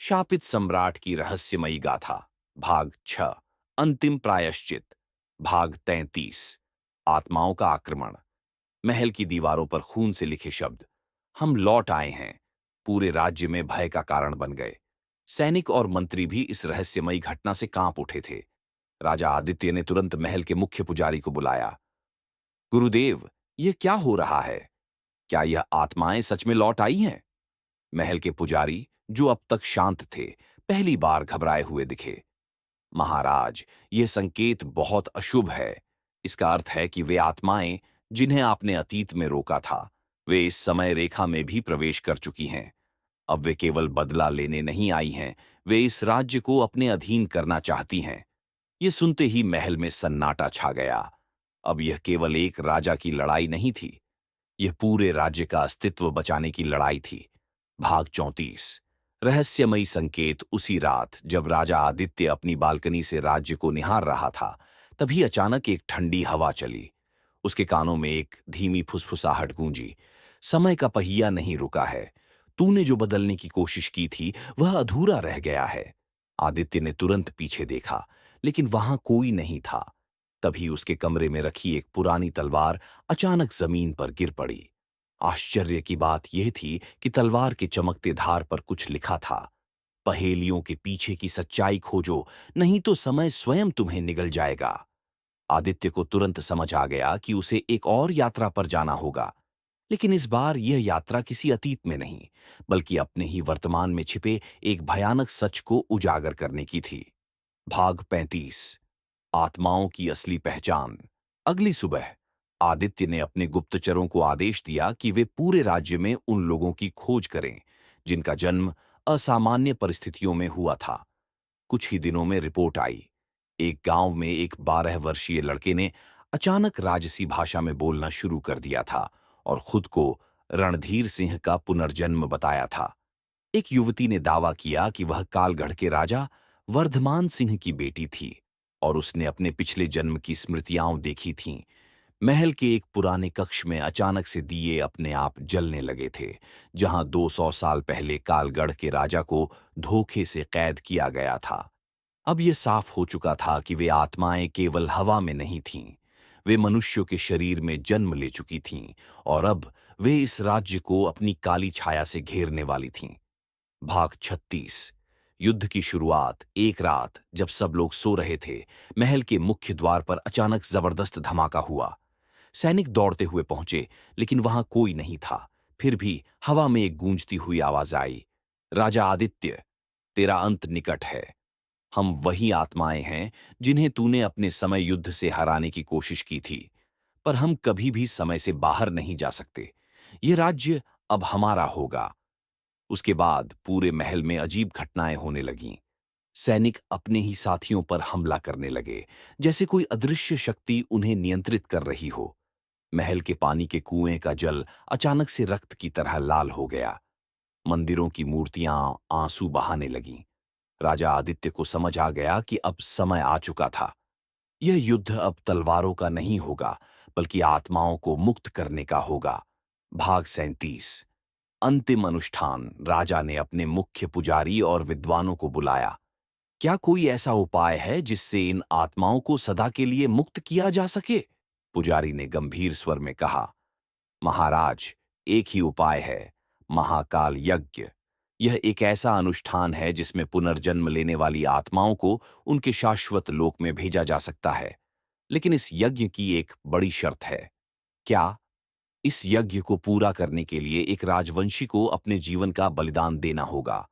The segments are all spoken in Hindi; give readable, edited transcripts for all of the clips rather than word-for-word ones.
शापित सम्राट की रहस्यमयी गाथा, भाग 6, अंतिम प्रायश्चित, भाग 33, आत्माओं का आक्रमण। महल की दीवारों पर खून से लिखे शब्द, हम लौट आए हैं, पूरे राज्य में भय का कारण बन गए। सैनिक और मंत्री भी इस रहस्यमयी घटना से कांप उठे थे। राजा आदित्य ने तुरंत महल के मुख्य पुजारी को बुलाया। गुरुदेव, यह क्या हो रहा है? क्या यह आत्माएं सच में लौट आई हैं? महल के पुजारी, जो अब तक शांत थे, पहली बार घबराए हुए दिखे। महाराज, यह संकेत बहुत अशुभ है। इसका अर्थ है कि वे आत्माएं, जिन्हें आपने अतीत में रोका था, वे इस समय रेखा में भी प्रवेश कर चुकी हैं। अब वे केवल बदला लेने नहीं आई हैं, वे इस राज्य को अपने अधीन करना चाहती हैं। ये सुनते ही महल में सन्नाटा छा गया। अब यह केवल एक राजा की लड़ाई नहीं थी, यह पूरे राज्य का अस्तित्व बचाने की लड़ाई थी। भाग 34, रहस्यमयी संकेत। उसी रात जब राजा आदित्य अपनी बालकनी से राज्य को निहार रहा था, तभी अचानक एक ठंडी हवा चली। उसके कानों में एक धीमी फुसफुसाहट गूंजी। समय का पहिया नहीं रुका है। तूने जो बदलने की कोशिश की थी, वह अधूरा रह गया है। आदित्य ने तुरंत पीछे देखा, लेकिन वहां कोई नहीं था। तभी उसके कमरे में रखी एक पुरानी तलवार अचानक जमीन पर गिर पड़ी। आश्चर्य की बात यह थी कि तलवार के चमकते धार पर कुछ लिखा था, पहेलियों के पीछे की सच्चाई खोजो, नहीं तो समय स्वयं तुम्हें निगल जाएगा। आदित्य को तुरंत समझ आ गया कि उसे एक और यात्रा पर जाना होगा, लेकिन इस बार यह यात्रा किसी अतीत में नहीं, बल्कि अपने ही वर्तमान में छिपे एक भयानक सच को उजागर करने की थी। भाग 35, आत्माओं की असली पहचान। अगली सुबह आदित्य ने अपने गुप्तचरों को आदेश दिया कि वे पूरे राज्य में उन लोगों की खोज करें जिनका जन्म असामान्य परिस्थितियों में हुआ था। कुछ ही दिनों में रिपोर्ट आई। एक गांव में एक 12 वर्षीय लड़के ने अचानक राजसी भाषा में बोलना शुरू कर दिया था और खुद को रणधीर सिंह का पुनर्जन्म बताया था। एक युवती ने दावा किया कि वह कालगढ़ के राजा वर्धमान सिंह की बेटी थी और उसने अपने पिछले जन्म की स्मृतियां देखी थीं। महल के एक पुराने कक्ष में अचानक से दिए अपने आप जलने लगे थे, जहां 200 साल पहले कालगढ़ के राजा को धोखे से कैद किया गया था। अब यह साफ हो चुका था कि वे आत्माएं केवल हवा में नहीं थीं, वे मनुष्यों के शरीर में जन्म ले चुकी थीं और अब वे इस राज्य को अपनी काली छाया से घेरने वाली थीं। भाग 36, युद्ध की शुरुआत। एक रात जब सब लोग सो रहे थे, महल के मुख्य द्वार पर अचानक जबरदस्त धमाका हुआ। सैनिक दौड़ते हुए पहुंचे, लेकिन वहां कोई नहीं था। फिर भी हवा में एक गूंजती हुई आवाज आई, राजा आदित्य, तेरा अंत निकट है। हम वही आत्माएं हैं जिन्हें तूने अपने समय युद्ध से हराने की कोशिश की थी, पर हम कभी भी समय से बाहर नहीं जा सकते। यह राज्य अब हमारा होगा। उसके बाद पूरे महल में अजीब घटनाएं होने लगीं। सैनिक अपने ही साथियों पर हमला करने लगे, जैसे कोई अदृश्य शक्ति उन्हें नियंत्रित कर रही हो। महल के पानी के कुएं का जल अचानक से रक्त की तरह लाल हो गया। मंदिरों की मूर्तियां आंसू बहाने लगीं। राजा आदित्य को समझ आ गया कि अब समय आ चुका था। यह युद्ध अब तलवारों का नहीं होगा, बल्कि आत्माओं को मुक्त करने का होगा। भाग 37, अंतिम अनुष्ठान। राजा ने अपने मुख्य पुजारी और विद्वानों को बुलाया। क्या कोई ऐसा उपाय है जिससे इन आत्माओं को सदा के लिए मुक्त किया जा सके? पुजारी ने गंभीर स्वर में कहा। महाराज, एक ही उपाय है, महाकाल यज्ञ। यह एक ऐसा अनुष्ठान है जिसमें पुनर्जन्म लेने वाली आत्माओं को उनके शाश्वत लोक में भेजा जा सकता है। लेकिन इस यज्ञ की एक बड़ी शर्त है। क्या? इस यज्ञ को पूरा करने के लिए एक राजवंशी को अपने जीवन का बलिदान देना होगा।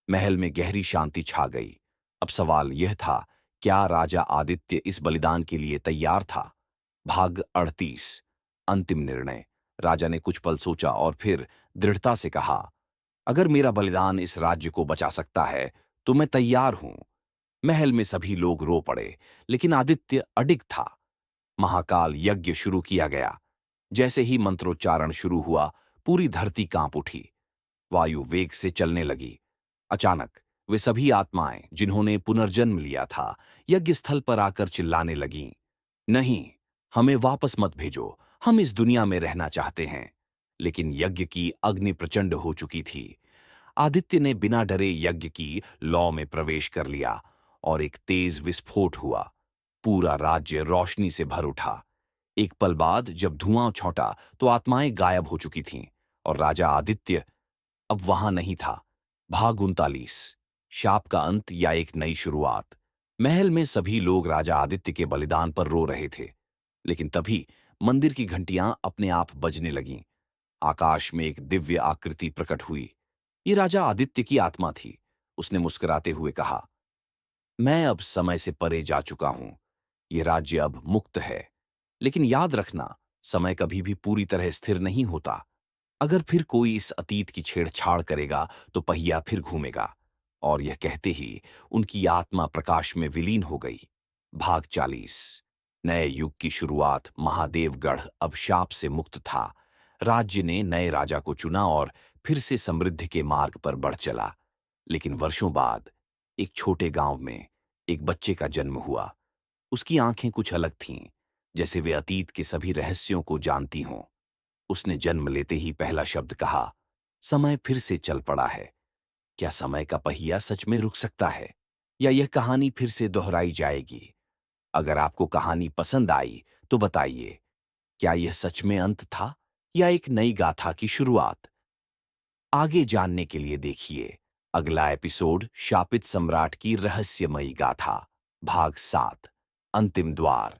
महल में गहरी शांति छा गई। अब सवाल यह था, क्या राजा आदित्य इस बलिदान के लिए तैयार था? भाग 38, अंतिम निर्णय। राजा ने कुछ पल सोचा और फिर दृढ़ता से कहा, अगर मेरा बलिदान इस राज्य को बचा सकता है, तो मैं तैयार हूं। महल में सभी लोग रो पड़े, लेकिन आदित्य अडिग था। महाकाल यज्ञ शुरू किया गया। जैसे ही मंत्रोच्चारण शुरू हुआ, पूरी धरती कांप उठी। वायु वेग से चलने लगी। अचानक वे सभी आत्माएं जिन्होंने पुनर्जन्म लिया था, यज्ञ स्थल पर आकर चिल्लाने लगीं, नहीं, हमें वापस मत भेजो, हम इस दुनिया में रहना चाहते हैं। लेकिन यज्ञ की अग्नि प्रचंड हो चुकी थी। आदित्य ने बिना डरे यज्ञ की लौ में प्रवेश कर लिया और एक तेज विस्फोट हुआ। पूरा राज्य रोशनी से भर उठा। एक पल बाद जब धुआं छौंटा तो आत्माएं गायब हो चुकी थीं और राजा आदित्य अब वहां नहीं था। भाग 39। शाप का अंत या एक नई शुरुआत। महल में सभी लोग राजा आदित्य के बलिदान पर रो रहे थे, लेकिन तभी मंदिर की घंटियां अपने आप बजने लगीं। आकाश में एक दिव्य आकृति प्रकट हुई। ये राजा आदित्य की आत्मा थी। उसने मुस्कुराते हुए कहा, मैं अब समय से परे जा चुका हूं। ये राज्य अब मुक्त है। लेकिन याद रखना, समय कभी भी पूरी तरह स्थिर नहीं होता। अगर फिर कोई इस अतीत की छेड़छाड़ करेगा तो पहिया फिर घूमेगा। और यह कहते ही उनकी आत्मा प्रकाश में विलीन हो गई। भाग 40। नए युग की शुरुआत। महादेवगढ़ अब शाप से मुक्त था। राज्य ने नए राजा को चुना और फिर से समृद्धि के मार्ग पर बढ़ चला। लेकिन वर्षों बाद एक छोटे गांव में एक बच्चे का जन्म हुआ। उसकी आंखें कुछ अलग थीं, जैसे वे अतीत के सभी रहस्यों को जानती हों। उसने जन्म लेते ही पहला शब्द कहा, समय फिर से चल पड़ा है। क्या समय का पहिया सच में रुक सकता है, या यह कहानी फिर से दोहराई जाएगी? अगर आपको कहानी पसंद आई तो बताइए, क्या यह सच में अंत था या एक नई गाथा की शुरुआत? आगे जानने के लिए देखिए अगला एपिसोड, शापित सम्राट की रहस्यमयी गाथा, भाग 7, अंतिम द्वार।